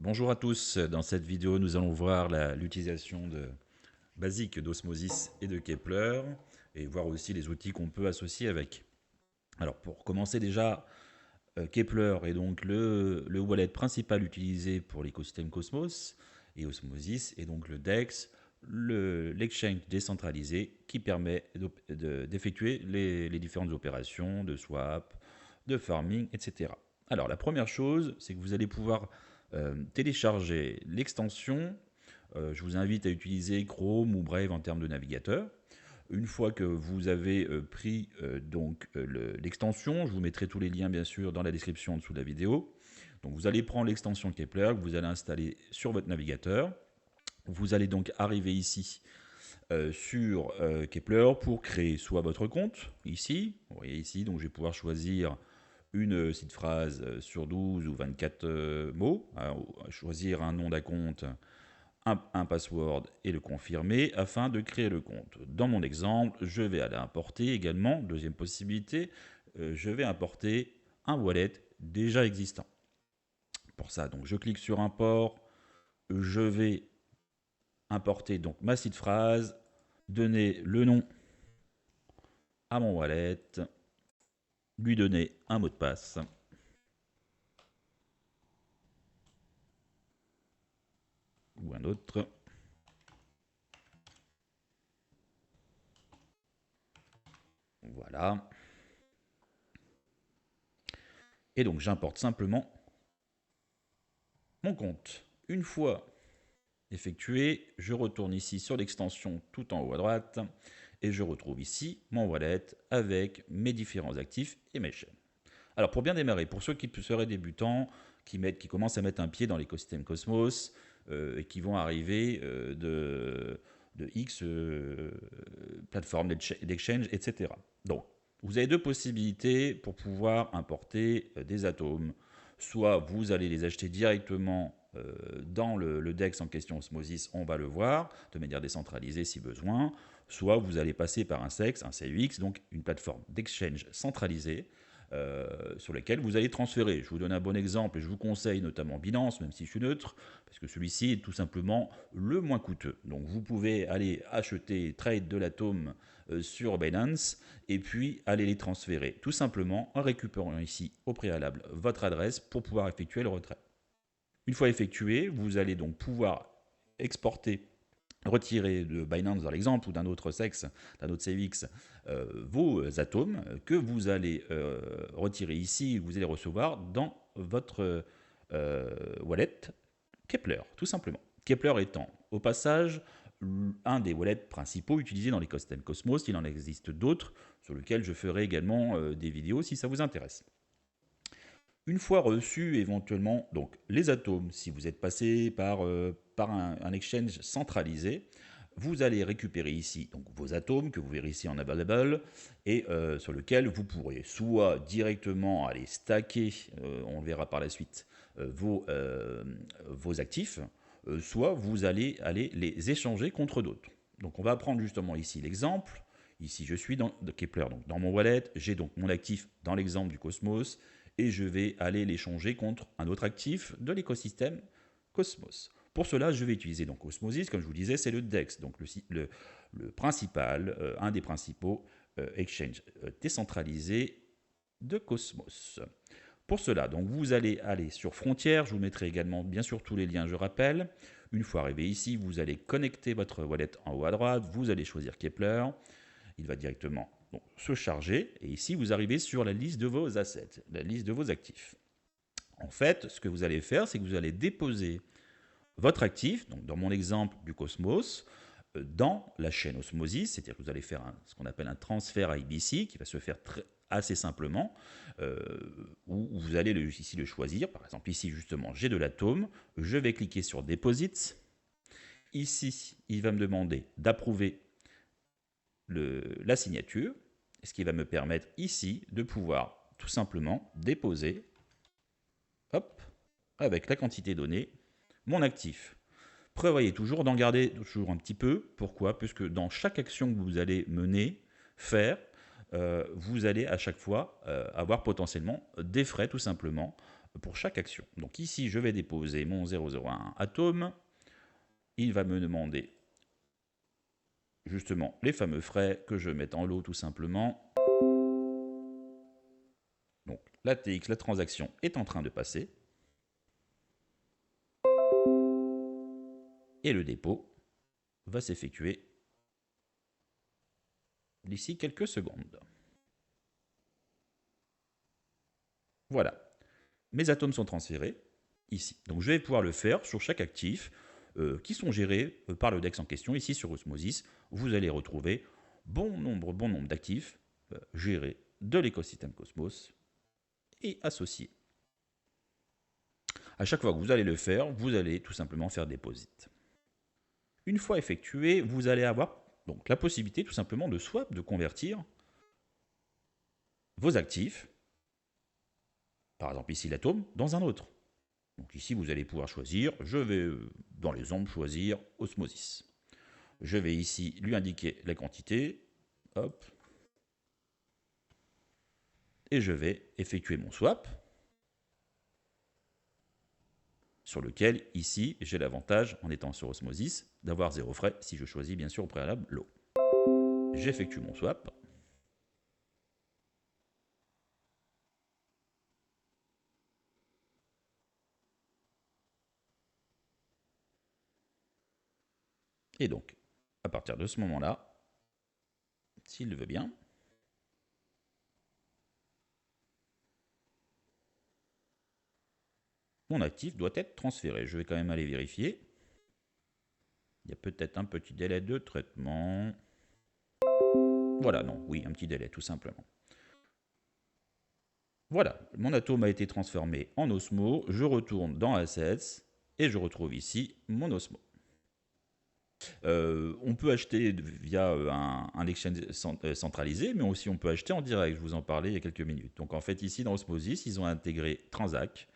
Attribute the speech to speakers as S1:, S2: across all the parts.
S1: Bonjour à tous, dans cette vidéo nous allons voir l'utilisation basique d'Osmosis et de Kepler et voir aussi les outils qu'on peut associer avec. Alors pour commencer déjà, Kepler est donc le wallet principal utilisé pour l'écosystème Cosmos et Osmosis est donc le DEX, l'exchange décentralisé qui permet d'effectuer les différentes opérations de swap, de farming, etc. Alors la première chose, c'est que vous allez pouvoir télécharger l'extension. Je vous invite à utiliser Chrome ou Brave en termes de navigateur. Une fois que vous avez pris l'extension, je vous mettrai tous les liens bien sûr dans la description en dessous de la vidéo. Donc vous allez prendre l'extension Kepler que vous allez installer sur votre navigateur. Vous allez donc arriver ici sur Kepler pour créer soit votre compte, ici, vous voyez ici, donc je vais pouvoir choisir une site phrase sur 12 ou 24 mots, choisir un nom d'acompte, un password et le confirmer afin de créer le compte. Dans mon exemple, je vais aller importer également, deuxième possibilité, je vais importer un wallet déjà existant. Pour ça, donc je clique sur import, je vais importer donc ma site phrase, donner le nom à mon wallet, lui donner un mot de passe. Ou un autre. Voilà. Et donc j'importe simplement mon compte. Une fois effectué, je retourne ici sur l'extension tout en haut à droite et je retrouve ici mon wallet avec mes différents actifs et mes chaînes. Alors pour bien démarrer, pour ceux qui seraient débutants, qui commencent à mettre un pied dans l'écosystème Cosmos et qui vont arriver de X plateformes d'exchange, etc. Donc vous avez deux possibilités pour pouvoir importer des atomes. Soit vous allez les acheter directement dans le DEX en question Osmosis, on va le voir, de manière décentralisée si besoin. Soit vous allez passer par un CEX, un CUX, donc une plateforme d'exchange centralisée, sur lesquels vous allez transférer. Je vous donne un bon exemple et je vous conseille notamment Binance, même si je suis neutre, parce que celui-ci est tout simplement le moins coûteux. Donc vous pouvez aller acheter, trade de l'atome sur Binance et puis aller les transférer tout simplement en récupérant ici au préalable votre adresse pour pouvoir effectuer le retrait. Une fois effectué, vous allez donc pouvoir exporter, retirer de Binance dans l'exemple ou d'un autre sexe, d'un autre CVX, vos atomes que vous allez retirer ici, vous allez recevoir dans votre wallet Kepler, tout simplement. Kepler étant, au passage, un des wallets principaux utilisés dans l'écosystème Cosmos. Il en existe d'autres sur lesquels je ferai également des vidéos si ça vous intéresse. Une fois reçus éventuellement donc les atomes, si vous êtes passé par un exchange centralisé, vous allez récupérer ici donc, vos atomes que vous verrez ici en available et sur lequel vous pourrez soit directement aller stacker, on le verra par la suite, vos actifs, soit vous allez les échanger contre d'autres. Donc on va prendre justement ici l'exemple. Ici je suis dans Kepler, donc dans mon wallet, j'ai donc mon actif dans l'exemple du Cosmos et je vais aller l'échanger contre un autre actif de l'écosystème Cosmos. Pour cela, je vais utiliser donc Osmosis, comme je vous disais, c'est le DEX, donc le principal, un des principaux exchanges décentralisés de Cosmos. Pour cela, donc vous allez aller sur Frontières, je vous mettrai également bien sûr tous les liens, je rappelle. Une fois arrivé ici, vous allez connecter votre wallet en haut à droite, vous allez choisir Kepler, il va directement donc, se charger, et ici vous arrivez sur la liste de vos assets, la liste de vos actifs. En fait, ce que vous allez faire, c'est que vous allez déposer votre actif, donc dans mon exemple du Cosmos, dans la chaîne Osmosis, c'est-à-dire que vous allez faire ce qu'on appelle un transfert IBC qui va se faire assez simplement, où vous allez ici le choisir. Par exemple, ici justement, j'ai de l'atome, je vais cliquer sur Deposits. Ici, il va me demander d'approuver la signature, ce qui va me permettre ici de pouvoir tout simplement déposer, hop, avec la quantité donnée, mon actif. Prévoyez toujours d'en garder toujours un petit peu. Pourquoi? Puisque dans chaque action que vous allez mener, faire, vous allez à chaque fois avoir potentiellement des frais tout simplement pour chaque action. Donc ici, je vais déposer mon 001 atome. Il va me demander justement les fameux frais que je mette en lot tout simplement. Donc l'ATX, la transaction est en train de passer. Et le dépôt va s'effectuer d'ici quelques secondes. Voilà. Mes atomes sont transférés ici. Donc je vais pouvoir le faire sur chaque actif qui sont gérés par le DEX en question. Ici sur Osmosis, vous allez retrouver bon nombre d'actifs gérés de l'écosystème Cosmos et associés. À chaque fois que vous allez le faire, vous allez tout simplement faire deposit. Une fois effectué, vous allez avoir donc la possibilité tout simplement de swap, de convertir vos actifs, par exemple ici l'atome, dans un autre. Donc ici, vous allez pouvoir choisir, je vais dans les ombres choisir Osmosis. Je vais ici lui indiquer la quantité, hop, et je vais effectuer mon swap, sur lequel, ici, j'ai l'avantage, en étant sur Osmosis, d'avoir 0 frais, si je choisis bien sûr au préalable l'eau. J'effectue mon swap. Et donc, à partir de ce moment-là, s'il le veut bien, mon actif doit être transféré. Je vais quand même aller vérifier. Il y a peut-être un petit délai de traitement. Voilà, non, oui, un petit délai, tout simplement. Voilà, mon atome a été transformé en Osmo. Je retourne dans Assets et je retrouve ici mon Osmo. On peut acheter via un exchange centralisé, mais aussi on peut acheter en direct. Je vous en parlais il y a quelques minutes. Donc en fait, ici dans Osmosis, ils ont intégré Transac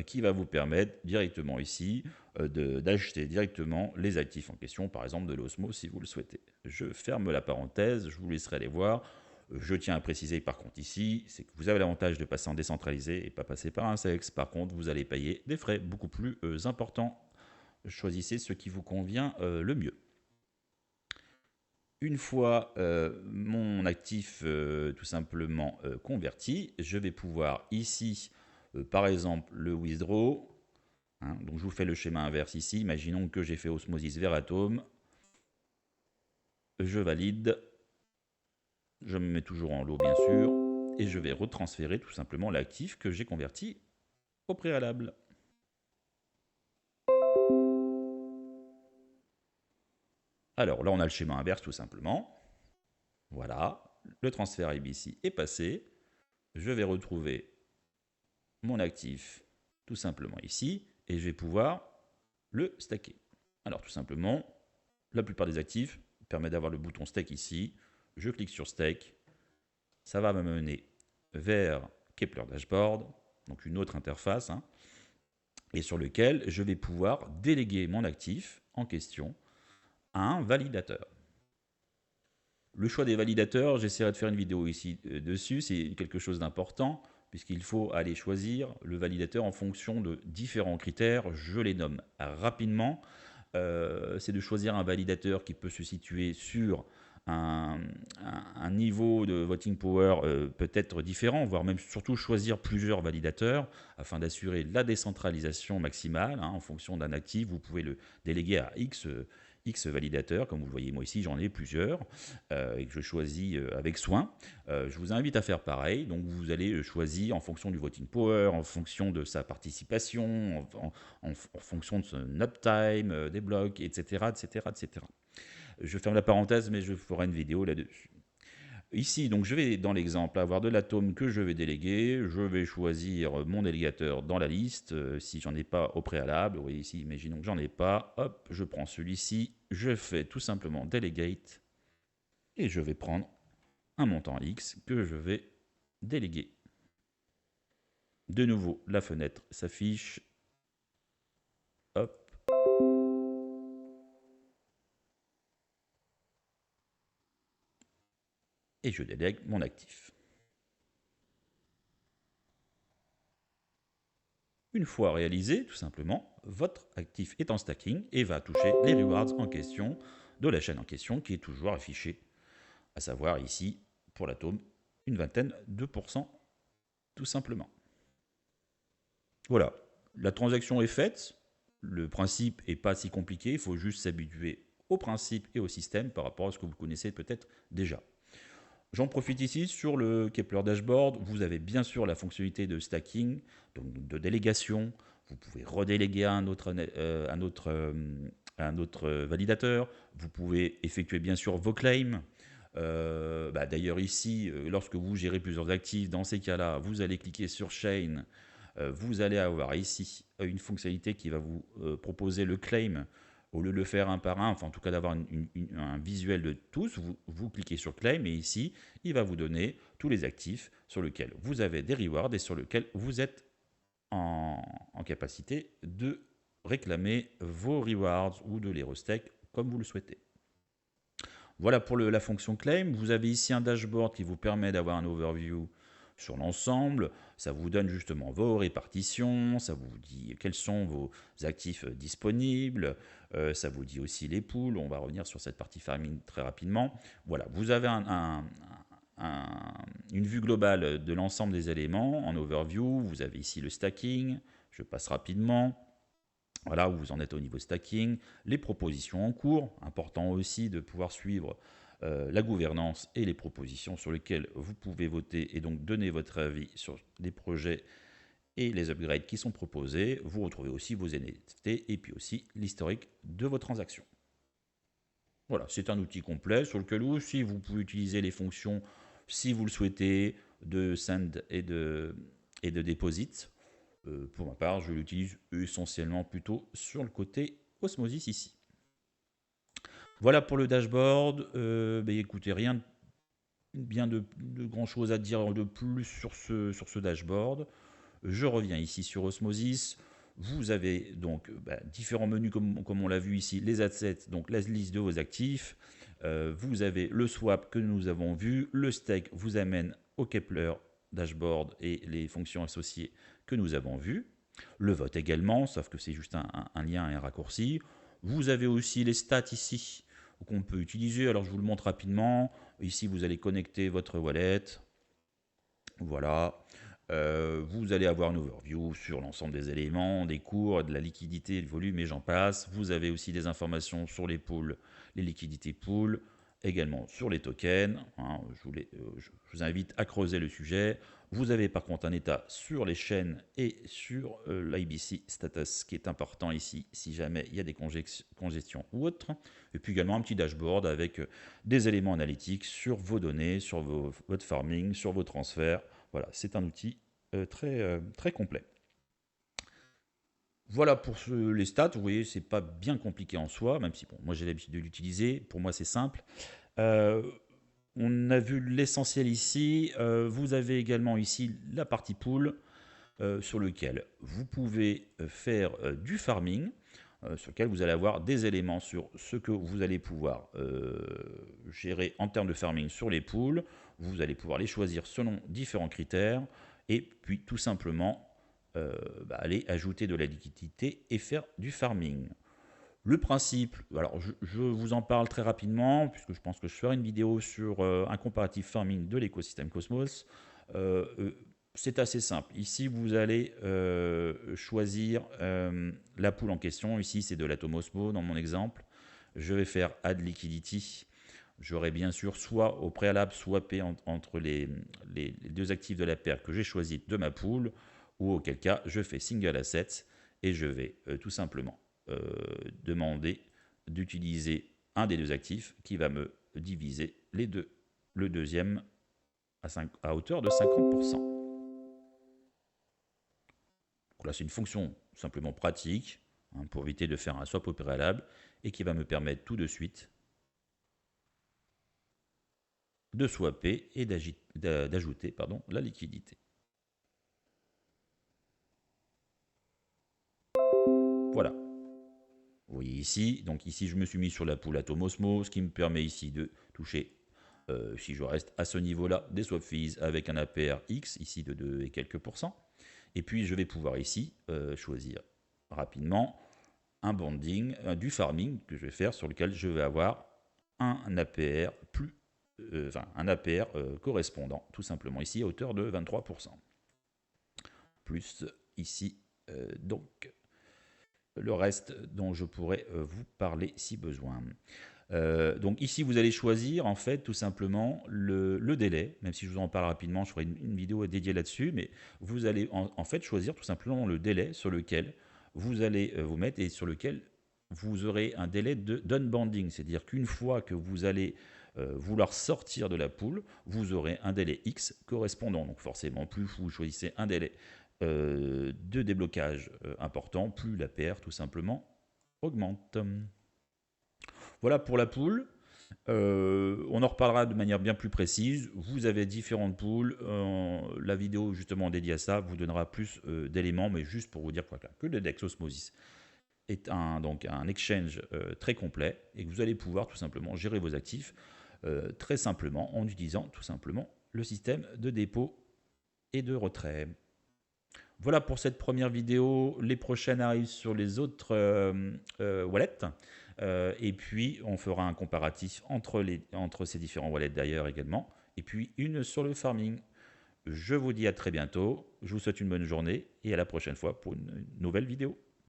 S1: qui va vous permettre directement ici d'acheter directement les actifs en question, par exemple de l'Osmo si vous le souhaitez. Je ferme la parenthèse, je vous laisserai aller voir. Je tiens à préciser par contre ici, c'est que vous avez l'avantage de passer en décentralisé et pas passer par un SEX. Par contre, vous allez payer des frais beaucoup plus importants. Choisissez ce qui vous convient le mieux. Une fois mon actif tout simplement converti, je vais pouvoir ici, par exemple, le withdraw. Hein, donc je vous fais le schéma inverse ici. Imaginons que j'ai fait osmosis vers atome. Je valide. Je me mets toujours en lot, bien sûr. Et je vais retransférer tout simplement l'actif que j'ai converti au préalable. Alors là, on a le schéma inverse tout simplement. Voilà, le transfert ABC est passé. Je vais retrouver mon actif tout simplement ici et je vais pouvoir le stacker. Alors tout simplement, la plupart des actifs permettent d'avoir le bouton stake ici. Je clique sur stake. Ça va me mener vers Kepler Dashboard, donc une autre interface, hein, et sur lequel je vais pouvoir déléguer mon actif en question à un validateur. Le choix des validateurs, j'essaierai de faire une vidéo ici dessus, c'est quelque chose d'important, puisqu'il faut aller choisir le validateur en fonction de différents critères. Je les nomme rapidement. C'est de choisir un validateur qui peut se situer sur un niveau de voting power peut-être différent, voire même surtout choisir plusieurs validateurs afin d'assurer la décentralisation maximale. Hein, en fonction d'un actif, vous pouvez le déléguer à X validateurs, comme vous le voyez moi ici, j'en ai plusieurs et que je choisis avec soin. Je vous invite à faire pareil, donc vous allez choisir en fonction du voting power, en fonction de sa participation, en fonction de son uptime, des blocs, etc., etc., etc. Je ferme la parenthèse, mais je ferai une vidéo là-dessus. Ici, donc, je vais dans l'exemple avoir de l'atome que je vais déléguer. Je vais choisir mon délégateur dans la liste. Si j'en ai pas au préalable, vous voyez ici, imaginons que j'en ai pas. Hop, je prends celui-ci. Je fais tout simplement delegate. Et je vais prendre un montant X que je vais déléguer. De nouveau, la fenêtre s'affiche. Hop. Et je délègue mon actif. Une fois réalisé, tout simplement, votre actif est en stacking et va toucher les rewards en question de la chaîne en question qui est toujours affichée, à savoir ici, pour l'atome, une vingtaine de pourcents, tout simplement. Voilà, la transaction est faite, le principe n'est pas si compliqué, il faut juste s'habituer au principe et au système par rapport à ce que vous connaissez peut-être déjà. J'en profite ici sur le Kepler Dashboard. Vous avez bien sûr la fonctionnalité de stacking, donc de délégation. Vous pouvez redéléguer à un autre validateur. Vous pouvez effectuer bien sûr vos claims. D'ailleurs ici, lorsque vous gérez plusieurs actifs, dans ces cas-là, vous allez cliquer sur Chain. Vous allez avoir ici une fonctionnalité qui va vous proposer le claim. Au lieu de le faire un par un, enfin en tout cas d'avoir un visuel de tous, vous cliquez sur Claim et ici, il va vous donner tous les actifs sur lesquels vous avez des rewards et sur lesquels vous êtes en capacité de réclamer vos rewards ou de les restake comme vous le souhaitez. Voilà pour la fonction Claim. Vous avez ici un dashboard qui vous permet d'avoir un overview sur l'ensemble, ça vous donne justement vos répartitions, ça vous dit quels sont vos actifs disponibles, ça vous dit aussi les pools, on va revenir sur cette partie farming très rapidement. Voilà, vous avez une vue globale de l'ensemble des éléments en overview, vous avez ici le stacking, je passe rapidement. Voilà où vous en êtes au niveau stacking, les propositions en cours, important aussi de pouvoir suivre la gouvernance et les propositions sur lesquelles vous pouvez voter et donc donner votre avis sur les projets et les upgrades qui sont proposés. Vous retrouvez aussi vos NFT et puis aussi l'historique de vos transactions. Voilà, c'est un outil complet sur lequel aussi vous pouvez utiliser les fonctions, si vous le souhaitez, de send et de deposit. Pour ma part, je l'utilise essentiellement plutôt sur le côté Osmosis ici. Voilà pour le dashboard. Écoutez, rien bien de grand chose à dire de plus sur ce dashboard. Je reviens ici sur Osmosis. Vous avez donc différents menus comme on l'a vu ici, les assets, donc la liste de vos actifs. Vous avez le swap que nous avons vu. Le stake vous amène au Kepler dashboard et les fonctions associées que nous avons vues. Le vote également, sauf que c'est juste un lien et un raccourci. Vous avez aussi les stats ici qu'on peut utiliser. Alors je vous le montre rapidement. Ici vous allez connecter votre wallet. Voilà. Vous allez avoir une overview sur l'ensemble des éléments, des cours, de la liquidité, le volume et j'en passe. Vous avez aussi des informations sur les pools, les liquidités pools, également sur les tokens. Je vous invite à creuser le sujet. Vous avez par contre un état sur les chaînes et sur l'IBC status qui est important ici si jamais il y a des congestions ou autres. Et puis également un petit dashboard avec des éléments analytiques sur vos données, sur votre farming, sur vos transferts. Voilà, c'est un outil très complet. Voilà pour les stats. Vous voyez, c'est pas bien compliqué en soi, même si bon, moi j'ai l'habitude de l'utiliser. Pour moi, c'est simple. On a vu l'essentiel ici. Vous avez également ici la partie pool sur lequel vous pouvez faire du farming, sur lequel vous allez avoir des éléments sur ce que vous allez pouvoir gérer en termes de farming sur les pools. Vous allez pouvoir les choisir selon différents critères et puis tout simplement aller ajouter de la liquidité et faire du farming. Le principe, alors je vous en parle très rapidement, puisque je pense que je ferai une vidéo sur un comparatif farming de l'écosystème Cosmos. C'est assez simple. Ici, vous allez choisir la pool en question. Ici, c'est de l'Atom Osmo dans mon exemple. Je vais faire Add Liquidity. J'aurai bien sûr soit au préalable swappé entre les deux actifs de la paire que j'ai choisi de ma pool, ou auquel cas, je fais Single Asset et je vais tout simplement demander d'utiliser un des deux actifs qui va me diviser les deux, le deuxième à hauteur de 50%. Donc là, c'est une fonction simplement pratique pour éviter de faire un swap au préalable et qui va me permettre tout de suite de swapper et d'ajouter la liquidité. Voilà. Vous voyez ici, donc ici je me suis mis sur la pool Atom Osmo, ce qui me permet ici de toucher, si je reste à ce niveau-là, des swap fees avec un APR X, ici de 2 et quelques pourcents. Et puis je vais pouvoir ici choisir rapidement un banding, du farming que je vais faire sur lequel je vais avoir un APR un APR correspondant tout simplement ici à hauteur de 23%. Plus ici donc le reste dont je pourrais vous parler si besoin. Donc ici vous allez choisir en fait tout simplement le délai, même si je vous en parle rapidement, je ferai une vidéo dédiée là-dessus, mais vous allez en fait choisir tout simplement le délai sur lequel vous allez vous mettre et sur lequel vous aurez un délai d'unbanding, c'est-à-dire qu'une fois que vous allez vouloir sortir de la poule, vous aurez un délai X correspondant. Donc forcément, plus vous choisissez un délai de déblocage important, plus la PR tout simplement augmente. Voilà pour la poule. On en reparlera de manière bien plus précise. Vous avez différentes poules. La vidéo justement dédiée à ça vous donnera plus d'éléments, mais juste pour vous dire que le DEX Osmosis est donc un exchange très complet et que vous allez pouvoir tout simplement gérer vos actifs très simplement en utilisant tout simplement le système de dépôt et de retrait. Voilà pour cette première vidéo. Les prochaines arrivent sur les autres wallets. Et puis, on fera un comparatif entre ces différents wallets d'ailleurs également. Et puis, une sur le farming. Je vous dis à très bientôt. Je vous souhaite une bonne journée et à la prochaine fois pour une nouvelle vidéo.